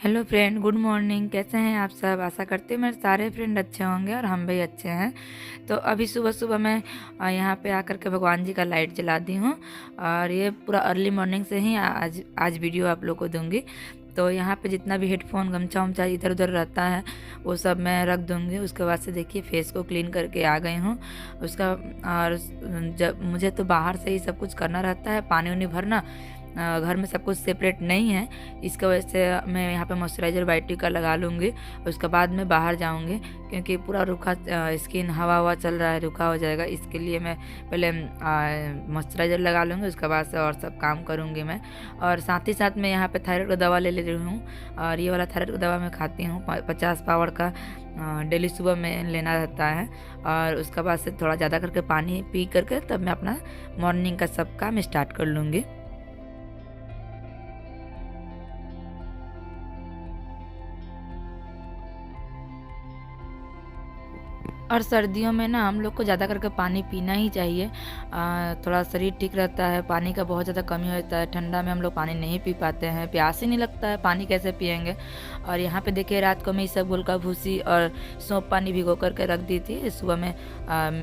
Hello friend, good morning. कैसे हैं आप सब? आशा करते हैं मेरे सारे फ्रेंड अच्छे होंगे और हम भी अच्छे हैं। तो अभी सुबह सुबह मैं यहाँ पे आकर के भगवान जी का लाइट जला दी हूँ और ये पूरा अर्ली मॉर्निंग से ही आज वीडियो आप लोग को दूंगी। तो यहाँ पे जितना भी हेडफोन गमछा उमछा इधर उधर रहता है वो सब मैं रख दूँगी। उसके बाद से देखिए फेस को क्लीन करके आ गई हूँ उसका। और जब मुझे तो बाहर से ही सब कुछ करना रहता है, पानी उनी भरना, घर में सब कुछ सेपरेट नहीं है। इसकी वजह से मैं यहाँ पे मॉइस्चराइज़र वाइट टी का लगा लूँगी। उसके बाद मैं बाहर जाऊँगी क्योंकि पूरा रूखा स्किन हवा चल रहा है, रूखा हो जाएगा। इसके लिए मैं पहले मॉइस्चराइज़र लगा लूँगी, उसके बाद से और सब काम करूँगी मैं। और साथ ही साथ मैं यहाँ पे थायराइड का दवा ले रही हूँ और ये वाला थायराइड का दवा मैं खाती हूँ 50 पावर का डेली सुबह में लेना रहता है। और उसके बाद से थोड़ा ज़्यादा करके पानी पी करके तब मैं अपना मॉर्निंग का सब काम स्टार्ट कर लूँगी। और सर्दियों में ना हम लोग को ज़्यादा करके पानी पीना ही चाहिए। थोड़ा शरीर ठीक रहता है, पानी का बहुत ज़्यादा कमी होता है। ठंडा में हम लोग पानी नहीं पी पाते हैं, प्यास ही नहीं लगता है, पानी कैसे पियेंगे। और यहाँ पे देखिए रात को मैं इसबगोल का भूसी और सौंफ पानी भिगो करके रख दी थी। सुबह में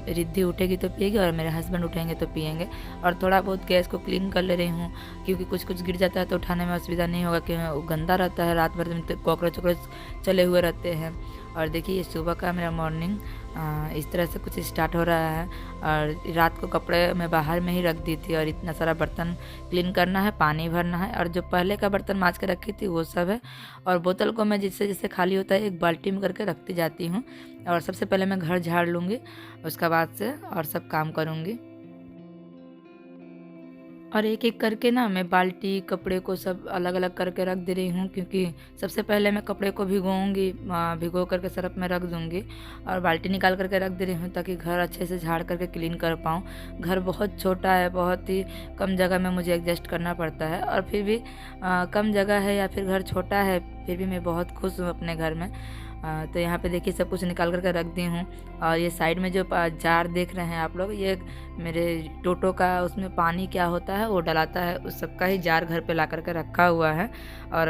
रिद्धि उठेगी तो पिएगी और मेरे हस्बैंड उठेंगे तो पिएंगे। और थोड़ा बहुत गैस को क्लीन कर ले रही हूँ क्योंकि कुछ कुछ गिर जाता है तो उठाने में असुविधा नहीं होगा, क्योंकि गंदा रहता है, रात भर में तो कॉकरोच वॉकरोच चले हुए रहते हैं। और देखिए ये सुबह का मेरा मॉर्निंग इस तरह से कुछ स्टार्ट हो रहा है। और रात को कपड़े मैं बाहर में ही रख दी थी और इतना सारा बर्तन क्लीन करना है, पानी भरना है। और जो पहले का बर्तन मांज के रखी थी वो सब है। और बोतल को मैं जिससे जिससे खाली होता है एक बाल्टी में करके रखती जाती हूँ। और सबसे पहले मैं घर झाड़ लूँगी, उसके बाद से और सब काम करूँगी। और एक एक करके ना मैं बाल्टी कपड़े को सब अलग अलग करके रख दे रही हूँ क्योंकि सबसे पहले मैं कपड़े को भिगोऊँगी, भिगो करके सरफ में रख दूँगी और बाल्टी निकाल करके रख दे रही हूँ ताकि घर अच्छे से झाड़ करके क्लीन कर पाऊँ। घर बहुत छोटा है, बहुत ही कम जगह में मुझे एडजस्ट करना पड़ता है। और फिर भी कम जगह है या फिर घर छोटा है, फिर भी मैं बहुत खुश हूँ अपने घर में। तो यहाँ पे देखिए सब कुछ निकाल करके रख दी हूँ। और ये साइड में जो जार देख रहे हैं आप लोग, ये मेरे टोटो का उसमें पानी क्या होता है वो डलाता है, उस सब का ही जार घर पे ला करके रखा हुआ है। और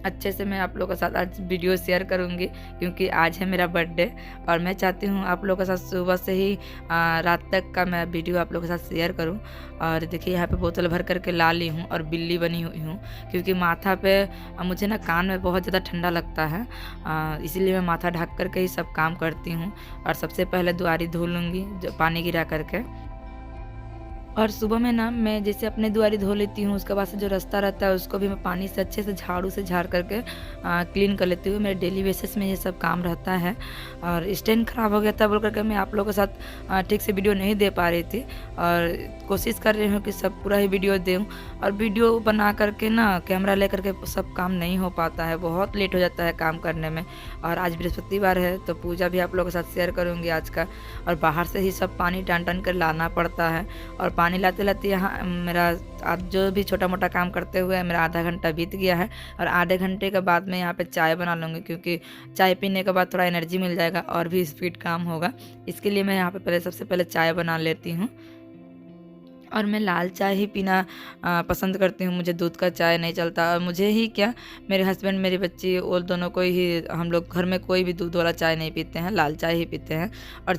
अच्छे से मैं आप लोगों के साथ आज वीडियो शेयर करूँगी क्योंकि आज है मेरा बर्थडे और मैं चाहती हूँ आप लोगों के साथ सुबह से ही रात तक का मैं वीडियो आप लोगों के साथ शेयर करूँ। और देखिए यहाँ पे बोतल भर करके ला ली हूँ और बिल्ली बनी हुई हूँ क्योंकि माथा पे मुझे ना कान में बहुत ज़्यादा ठंडा लगता है, इसीलिए मैं माथा ढक करके ही सब काम करती हूँ। और सबसे पहले दुआरी धो लूँगी जो पानी गिरा करके। और सुबह में ना मैं जैसे अपने दुआरी धो लेती हूँ, उसके बाद से जो रास्ता रहता है उसको भी मैं पानी से अच्छे से झाड़ू से झाड़ करके क्लीन कर लेती हूँ। मेरे डेली बेसिस में ये सब काम रहता है। और स्टैंड ख़राब हो गया था बोल करके मैं आप लोगों के साथ ठीक से वीडियो नहीं दे पा रही थी और कोशिश कर रही हूँ कि सब पूरा ही वीडियो दूँ। और वीडियो बना करके ना कैमरा ले करके सब काम नहीं हो पाता है, बहुत लेट हो जाता है काम करने में। और आज बृहस्पतिवार है तो पूजा भी आप लोगों के साथ शेयर करूँगी आज का। और बाहर से ही सब पानी टान कर लाना पड़ता है और पानी लाते लाते यहाँ मेरा आज जो भी छोटा मोटा काम करते हुए मेरा आधा घंटा बीत गया है। और आधे घंटे के बाद मैं यहाँ पे चाय बना लूँगी क्योंकि चाय पीने के बाद थोड़ा एनर्जी मिल जाएगा और भी स्पीड काम होगा। इसके लिए मैं यहाँ पे सबसे पहले चाय बना लेती हूँ। और मैं लाल चाय ही पीना पसंद करती हूँ, मुझे दूध का चाय नहीं चलता। और मुझे ही क्या, मेरे हस्बैंड मेरी बच्ची और दोनों को ही, हम लोग घर में कोई भी दूध वाला चाय नहीं पीते हैं, लाल चाय ही पीते हैं। और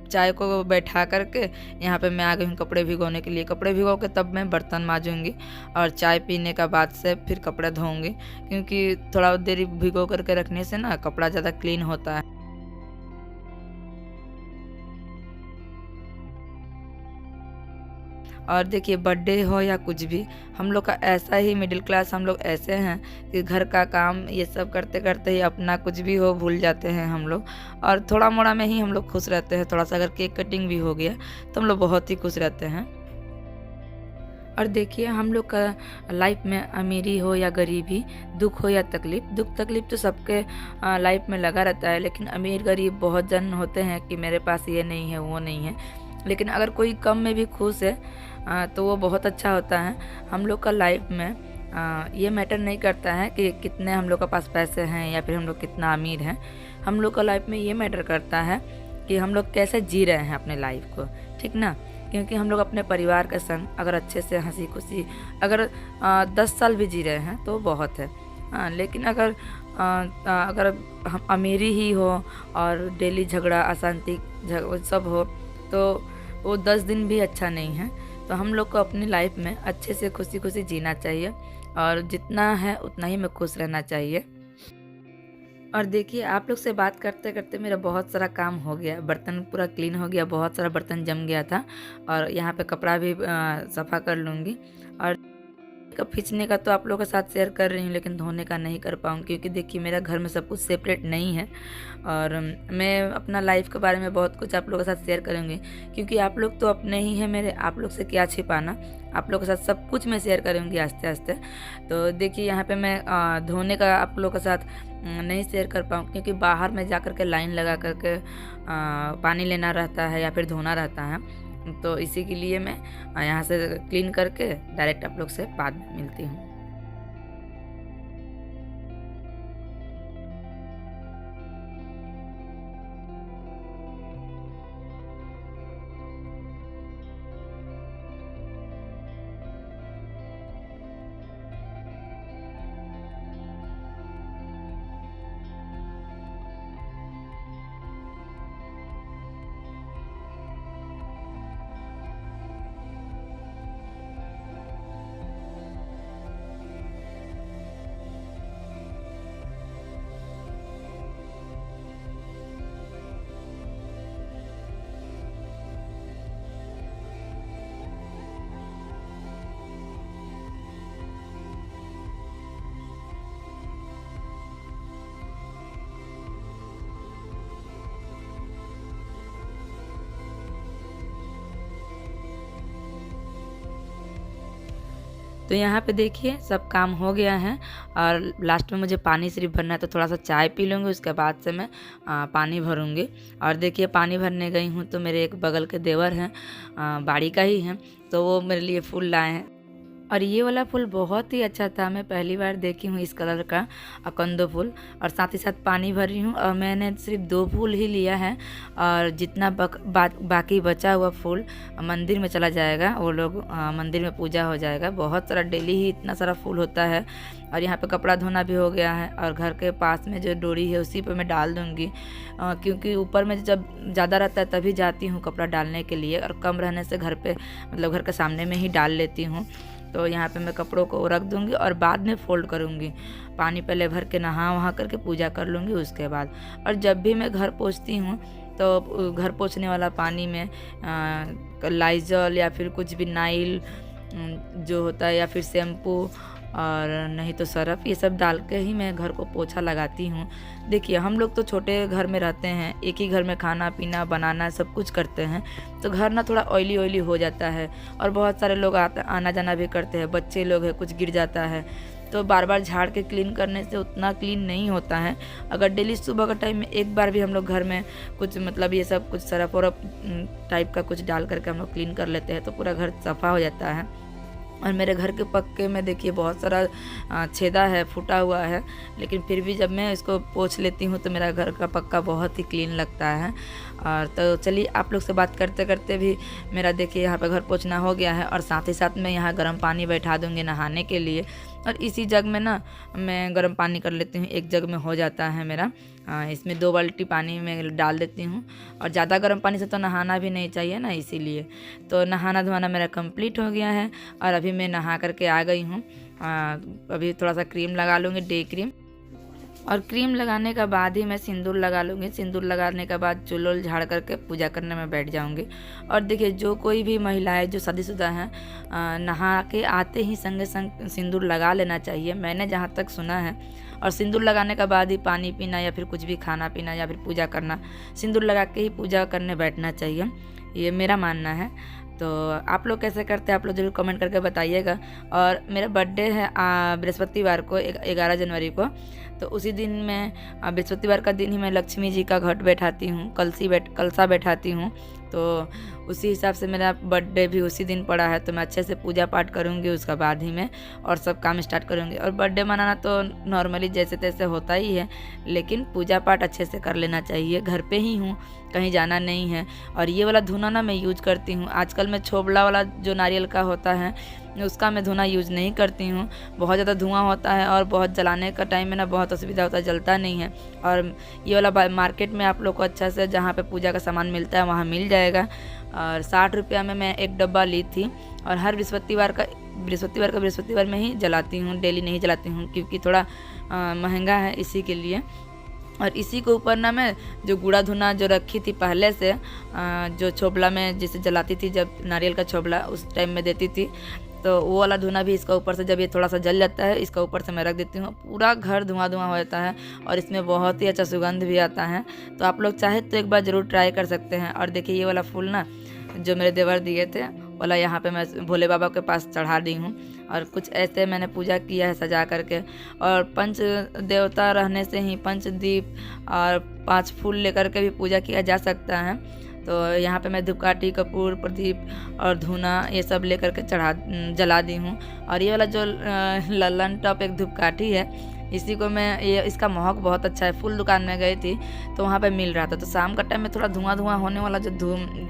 चाय को बैठा करके यहाँ पे मैं आ गई हूँ कपड़े भिगोने के लिए। कपड़े भिगो के तब मैं बर्तन मांजूँगी और चाय पीने का बाद से फिर कपड़े धोऊँगी क्योंकि थोड़ा देरी भिगो करके रखने से ना कपड़ा ज़्यादा क्लीन होता है। और देखिए बर्थडे हो या कुछ भी, हम लोग का ऐसा ही मिडिल क्लास हम लोग ऐसे हैं कि घर का काम ये सब करते करते ही अपना कुछ भी हो भूल जाते हैं हम लोग। और थोड़ा मोड़ा में ही हम लोग खुश रहते हैं, थोड़ा सा अगर केक कटिंग भी हो गया तो हम लोग बहुत ही खुश रहते हैं। और देखिए हम लोग का लाइफ में अमीरी हो या गरीबी, दुख हो या तकलीफ़, दुख तकलीफ़ तो सबके लाइफ में लगा रहता है। लेकिन अमीर गरीब बहुत जन होते हैं कि मेरे पास ये नहीं है वो नहीं है। लेकिन अगर कोई कम में भी खुश है तो वो बहुत अच्छा होता है। हम लोग का लाइफ में ये मैटर नहीं करता है कि कितने हम लोग के पास पैसे हैं या फिर हम लोग कितना अमीर हैं। हम लोग का लाइफ में ये मैटर करता है कि हम लोग कैसे जी रहे हैं अपने लाइफ को, ठीक ना। क्योंकि हम लोग अपने परिवार के संग अगर अच्छे से हंसी खुशी अगर 10 साल भी जी रहे हैं तो बहुत है। लेकिन अगर हम अमीरी ही हो और डेली झगड़ा अशांति सब हो, तो वो 10 दिन भी अच्छा नहीं है। तो हम लोग को अपनी लाइफ में अच्छे से खुशी खुशी जीना चाहिए और जितना है उतना ही में खुश रहना चाहिए। और देखिए, आप लोग से बात करते करते मेरा बहुत सारा काम हो गया, बर्तन पूरा क्लीन हो गया, बहुत सारा बर्तन जम गया था और यहाँ पे कपड़ा भी सफ़ा कर लूँगी। और कप खींचने का तो आप लोगों के साथ शेयर कर रही हूँ, लेकिन धोने का नहीं कर पाऊँगी क्योंकि देखिए मेरा घर में सब कुछ सेपरेट नहीं है। और मैं अपना लाइफ के बारे में बहुत कुछ आप लोगों के साथ शेयर करूँगी क्योंकि आप लोग तो अपने ही हैं मेरे, आप लोग से क्या छिपाना। आप लोगों के साथ सब कुछ मैं शेयर करूँगी आस्ते आस्ते। तो देखिए यहाँ पे मैं धोने का आप लोगों के साथ नहीं शेयर कर पाऊँ क्योंकि बाहर में जा कर के लाइन लगा करके पानी लेना रहता है या फिर धोना रहता है। तो इसी के लिए मैं यहाँ से क्लीन करके डायरेक्ट आप लोग से बाद में मिलती हूँ। तो यहाँ पे देखिए सब काम हो गया है और लास्ट में मुझे पानी सिर्फ भरना है, तो थोड़ा सा चाय पी लूँगी, उसके बाद से मैं पानी भरूँगी। और देखिए पानी भरने गई हूँ तो मेरे एक बगल के देवर हैं, बाड़ी का ही हैं, तो वो मेरे लिए फूल लाए हैं। और ये वाला फूल बहुत ही अच्छा था, मैं पहली बार देखी हूँ इस कलर का अकंदो फूल। और साथ ही साथ पानी भर रही हूँ और मैंने सिर्फ 2 फूल ही लिया है और जितना बाकी बचा हुआ फूल मंदिर में चला जाएगा, वो लोग मंदिर में पूजा हो जाएगा। बहुत सारा डेली ही इतना सारा फूल होता है। और यहाँ पे कपड़ा धोना भी हो गया है और घर के पास में जो डोरी है उसी पे मैं डाल दूँगी क्योंकि ऊपर में जब ज़्यादा रहता है तभी जाती हूँ कपड़ा डालने के लिए, और कम रहने से घर पे मतलब घर के सामने में ही डाल लेती हूँ। तो यहाँ पे मैं कपड़ों को रख दूँगी और बाद में फ़ोल्ड करूँगी। पानी पहले भर के नहा वहा करके पूजा कर लूँगी उसके बाद। और जब भी मैं घर पोंछती हूँ तो घर पोंछने वाला पानी में लाइजॉल या फिर कुछ भी नाइल जो होता है या फिर शैम्पू और नहीं तो सरफ, ये सब डाल के ही मैं घर को पोछा लगाती हूँ। देखिए हम लोग तो छोटे घर में रहते हैं, एक ही घर में खाना पीना बनाना सब कुछ करते हैं, तो घर ना थोड़ा ऑयली ऑयली हो जाता है और बहुत सारे लोग आना जाना भी करते हैं, बच्चे लोग हैं, कुछ गिर जाता है, तो बार बार झाड़ के क्लीन करने से उतना क्लीन नहीं होता है। अगर डेली सुबह का टाइम में एक बार भी हम लोग घर में कुछ मतलब ये सब कुछ सरफ वरफ टाइप का कुछ डाल करके हम लोग क्लीन कर लेते हैं तो पूरा घर सफ़ा हो जाता है। और मेरे घर के पक्के में देखिए बहुत सारा छेदा है, फूटा हुआ है, लेकिन फिर भी जब मैं इसको पोंछ लेती हूँ तो मेरा घर का पक्का बहुत ही क्लीन लगता है। और तो चलिए आप लोग से बात करते करते भी मेरा देखिए यहाँ पे घर पोंछना हो गया है और साथ ही साथ मैं यहाँ गर्म पानी बैठा दूँगी नहाने के लिए। और इसी जग में ना मैं गर्म पानी कर लेती हूँ, एक जग में हो जाता है मेरा। इसमें 2 बाल्टी पानी में डाल देती हूँ और ज़्यादा गर्म पानी से तो नहाना भी नहीं चाहिए ना, इसीलिए। तो नहाना धोना मेरा कंप्लीट हो गया है और अभी मैं नहा करके आ गई हूँ। अभी थोड़ा सा क्रीम लगा लूँगी, डे क्रीम, और क्रीम लगाने का बाद ही मैं सिंदूर लगा लूँगी। सिंदूर लगाने के बाद चूल वूल झाड़ करके पूजा करने में बैठ जाऊँगी। और देखिए जो कोई भी महिलाएं जो शादीशुदा हैं नहा के आते ही संगे संग सिंदूर लगा लेना चाहिए, मैंने जहाँ तक सुना है। और सिंदूर लगाने के बाद ही पानी पीना या फिर कुछ भी खाना पीना या फिर पूजा करना, सिंदूर लगा के ही पूजा करने बैठना चाहिए, ये मेरा मानना है। तो आप लोग कैसे करते हैं आप लोग जरूर कमेंट करके बताइएगा। और मेरा बर्थडे है बृहस्पतिवार को 11 जनवरी को, तो उसी दिन मैं बृहस्पतिवार का दिन ही मैं लक्ष्मी जी का घट बैठाती हूँ, कलसा बैठाती हूँ। तो उसी हिसाब से मेरा बर्थडे भी उसी दिन पड़ा है, तो मैं अच्छे से पूजा पाठ करूँगी, उसका बाद ही मैं और सब काम स्टार्ट करूँगी। और बर्थडे मनाना तो नॉर्मली जैसे तैसे होता ही है, लेकिन पूजा पाठ अच्छे से कर लेना चाहिए। घर पे ही हूँ, कहीं जाना नहीं है। और ये वाला धुना ना मैं यूज करती हूँ। आजकल मैं छोबला वाला जो नारियल का होता है उसका मैं धुना यूज़ नहीं करती हूँ। बहुत ज़्यादा धुआं होता है और बहुत जलाने का टाइम में ना बहुत असुविधा होता है, जलता नहीं है। और ये वाला मार्केट में आप लोग को अच्छा से जहाँ पे पूजा का सामान मिलता है वहाँ मिल जाएगा। और 60 रुपया में मैं एक डब्बा ली थी और हर बृहस्पतिवार में ही जलाती हूँ, डेली नहीं जलाती हूँ क्योंकि थोड़ा महंगा है इसी के लिए। और इसी के ऊपर ना मैं जो गुड़ा धुना जो रखी थी पहले से, जो छोबला में जिसे जलाती थी, जब नारियल का छोबला उस टाइम में देती थी, तो वो वाला धुना भी इसका ऊपर से जब ये थोड़ा सा जल जाता है इसका ऊपर से मैं रख देती हूँ। पूरा घर धुआं धुआं हो जाता है और इसमें बहुत ही अच्छा सुगंध भी आता है। तो आप लोग चाहे तो एक बार ज़रूर ट्राई कर सकते हैं। और देखिए ये वाला फूल ना जो मेरे देवर दिए थे वाला यहाँ पे मैं भोले बाबा के पास चढ़ा दी हूँ। और कुछ ऐसे मैंने पूजा किया है सजा करके। और पंच देवता रहने से ही 5 दीप और 5 फूल लेकर के भी पूजा किया जा सकता है। तो यहाँ पे मैं धूपकाठी, कपूर, प्रदीप और धूना ये सब लेकर के जला दी हूँ। और ये वाला जो ललन टॉप एक धूपकाठी है, इसी को मैं इसका महक बहुत अच्छा है। फुल दुकान में गई थी तो वहाँ पे मिल रहा था। तो शाम का टाइम में थोड़ा धुआं होने वाला जो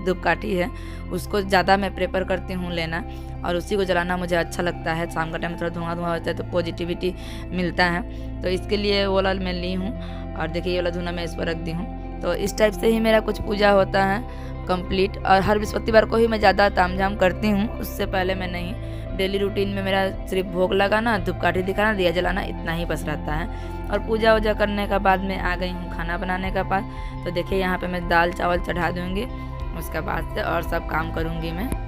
धूपकाठी है उसको ज़्यादा मैं प्रेफर करती हूँ लेना, और उसी को जलाना मुझे अच्छा लगता है। शाम का टाइम में थोड़ा धुआं होता है तो पॉजिटिविटी मिलता है, तो इसके लिए वो वाला मैं ली हूँ। और देखिए ये वाला धुना मैं इस पर रख दी हूँ। तो इस टाइप से ही मेरा कुछ पूजा होता है कंप्लीट। और हर बृहस्पतिवार को ही मैं ज़्यादा तामझाम करती हूँ, उससे पहले मैं नहीं। डेली रूटीन में मेरा सिर्फ भोग लगाना, धूपकाठी दिखाना, दिया जलाना, इतना ही बस रहता है। और पूजा वूजा करने का बाद में आ गई हूँ खाना बनाने का पास। तो देखिए यहाँ पे मैं दाल चावल चढ़ा दूँगी, उसके बाद से और सब काम करूँगी मैं।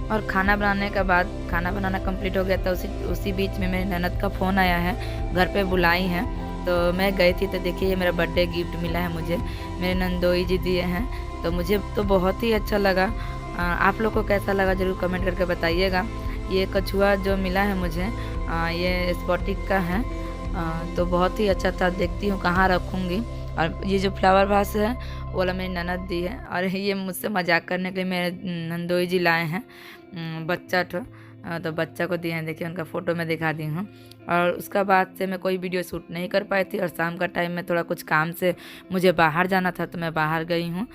और खाना बनाने के बाद खाना बनाना कंप्लीट हो गया था। उसी बीच में मेरी ननद का फ़ोन आया है, घर पे बुलाई हैं। तो मैं गई थी। तो देखिए ये मेरा बर्थडे गिफ्ट मिला है मुझे, मेरे नंदोई जी दिए हैं। तो मुझे तो बहुत ही अच्छा लगा। आप लोग को कैसा लगा ज़रूर कमेंट करके बताइएगा। ये कछुआ जो मिला है मुझे ये स्पॉटिक का है, तो बहुत ही अच्छा था। देखती हूँ कहाँ रखूँगी। और ये जो फ्लावर वास है वो वाला मेरी ननद दी है। और ये मुझसे मजाक करने के लिए मेरे नंदोई जी लाए हैं बच्चा तो बच्चा को दिए हैं। देखिए उनका फ़ोटो मैं दिखा दी हूँ। और उसका बाद से मैं कोई वीडियो शूट नहीं कर पाई थी। और शाम का टाइम में थोड़ा कुछ काम से मुझे बाहर जाना था तो मैं बाहर गई हूँ।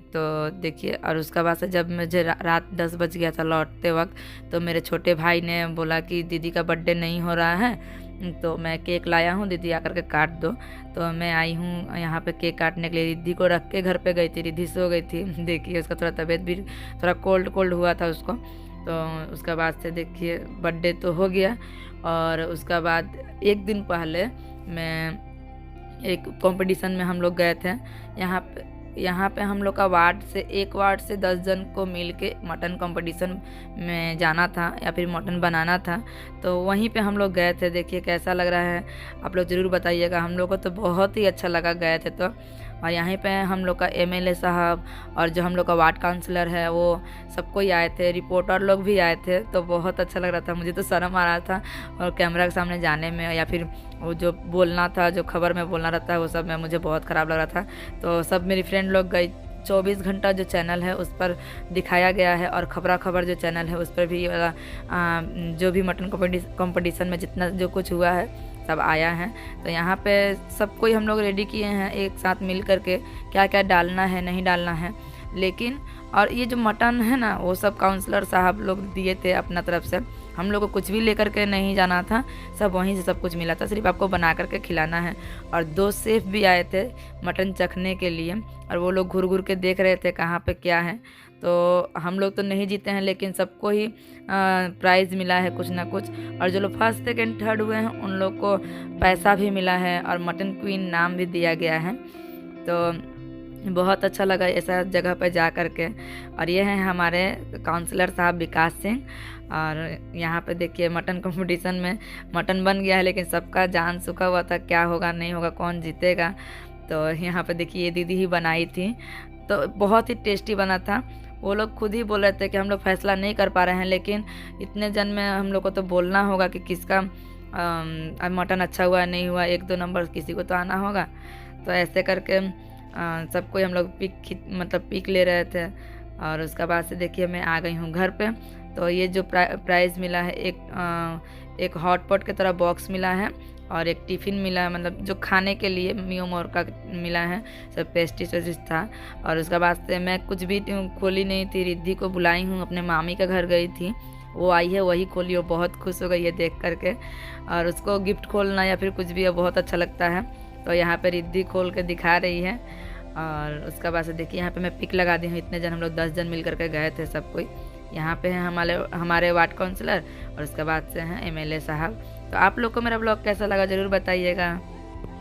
तो देखिए, और उसका बाद से जब मुझे रात 10 बज गया था लौटते वक्त, तो मेरे छोटे भाई ने बोला कि दीदी का बर्थडे नहीं हो रहा है तो मैं केक लाया हूँ, दीदी आकर के काट दो। तो मैं आई हूँ यहाँ पे केक काटने के लिए। रिद्धि को रख के घर पे गई थी, रिद्धि सो गई थी। देखिए उसका थोड़ा तबीयत भी थोड़ा कोल्ड हुआ था उसको। तो उसका बाद से देखिए बर्थडे तो हो गया। और उसका बाद एक दिन पहले मैं एक कंपटीशन में हम लोग गए थे। यहाँ पे हम लोग का एक वार्ड से 10 जन को मिल के मटन कंपटीशन में जाना था या फिर मटन बनाना था। तो वहीं पे हम लोग गए थे। देखिए कैसा लग रहा है आप लोग ज़रूर बताइएगा। हम लोग को तो बहुत ही अच्छा लगा गए थे तो। और यहीं पे हम लोग का एमएलए साहब और जो हम लोग का वार्ड काउंसलर है वो सबको ही आए थे, रिपोर्टर लोग भी आए थे। तो बहुत अच्छा लग रहा था। मुझे तो शर्म आ रहा था और कैमरा के सामने जाने में, या फिर वो जो बोलना था, जो खबर में बोलना रहता है वो सब में मुझे बहुत ख़राब लग रहा था। तो सब मेरी फ्रेंड लोग गई। 24 घंटा जो चैनल है उस पर दिखाया गया है। और खबर जो चैनल है उस पर भी जो भी मटन कंपटीशन में जितना जो कुछ हुआ है सब आया है। तो यहाँ पे सब कोई हम लोग रेडी किए हैं एक साथ मिल कर के क्या क्या डालना है नहीं डालना है। लेकिन और ये जो मटन है ना वो सब काउंसलर साहब लोग दिए थे अपना तरफ से। हम लोग को कुछ भी लेकर के नहीं जाना था, सब वहीं से सब कुछ मिला था, सिर्फ आपको बना करके खिलाना है। और 2 शेफ भी आए थे मटन चखने के लिए और वो लोग घूर घूर के देख रहे थे कहाँ पे क्या है। तो हम लोग तो नहीं जीते हैं लेकिन सबको ही प्राइज़ मिला है कुछ ना कुछ। और जो लोग फर्स्ट सेकेंड थर्ड हुए हैं उन लोग को पैसा भी मिला है और मटन क्वीन नाम भी दिया गया है। तो बहुत अच्छा लगा ऐसा जगह पर जा कर के। और ये हैं हमारे काउंसलर साहब विकास सिंह। और यहाँ पे देखिए मटन कंपटीशन में मटन बन गया है लेकिन सबका जान सूखा हुआ था, क्या होगा नहीं होगा कौन जीतेगा। तो यहाँ पे देखिए ये दीदी ही बनाई थी, तो बहुत ही टेस्टी बना था। वो लोग खुद ही बोल रहे थे कि हम लोग फैसला नहीं कर पा रहे हैं लेकिन इतने जन में हम लोग को तो बोलना होगा कि किसका मटन अच्छा हुआ नहीं हुआ, 1-2 नंबर किसी को तो आना होगा। तो ऐसे करके सबको हम लोग पिक ले रहे थे। और उसका बाद से देखिए मैं आ गई हूँ घर पे। तो ये जो प्राइज़ मिला है एक हॉट पॉट की तरह बॉक्स मिला है और एक टिफ़िन मिला, मतलब जो खाने के लिए मियो मोर का मिला है, सब पेस्टिस वेस्टिस था। और उसके बाद से मैं कुछ भी खोली नहीं थी, रिद्धि को बुलाई हूँ, अपने मामी का घर गई थी, वो आई है वही खोली, वो बहुत खुश हो गई है देख करके। और उसको गिफ्ट खोलना या फिर कुछ भी बहुत अच्छा लगता है। तो यहाँ पे रिद्धि खोल के दिखा रही है। और उसके बाद से देखिए यहाँ पे मैं पिक लगा दी हूँ, इतने जन हम लोग 10 जन मिल करके गए थे सब कोई। यहाँ पे हैं हमारे वार्ड काउंसलर और उसके बाद से हैं एमएलए साहब। तो आप लोग को मेरा ब्लॉग कैसा लगा ज़रूर बताइएगा।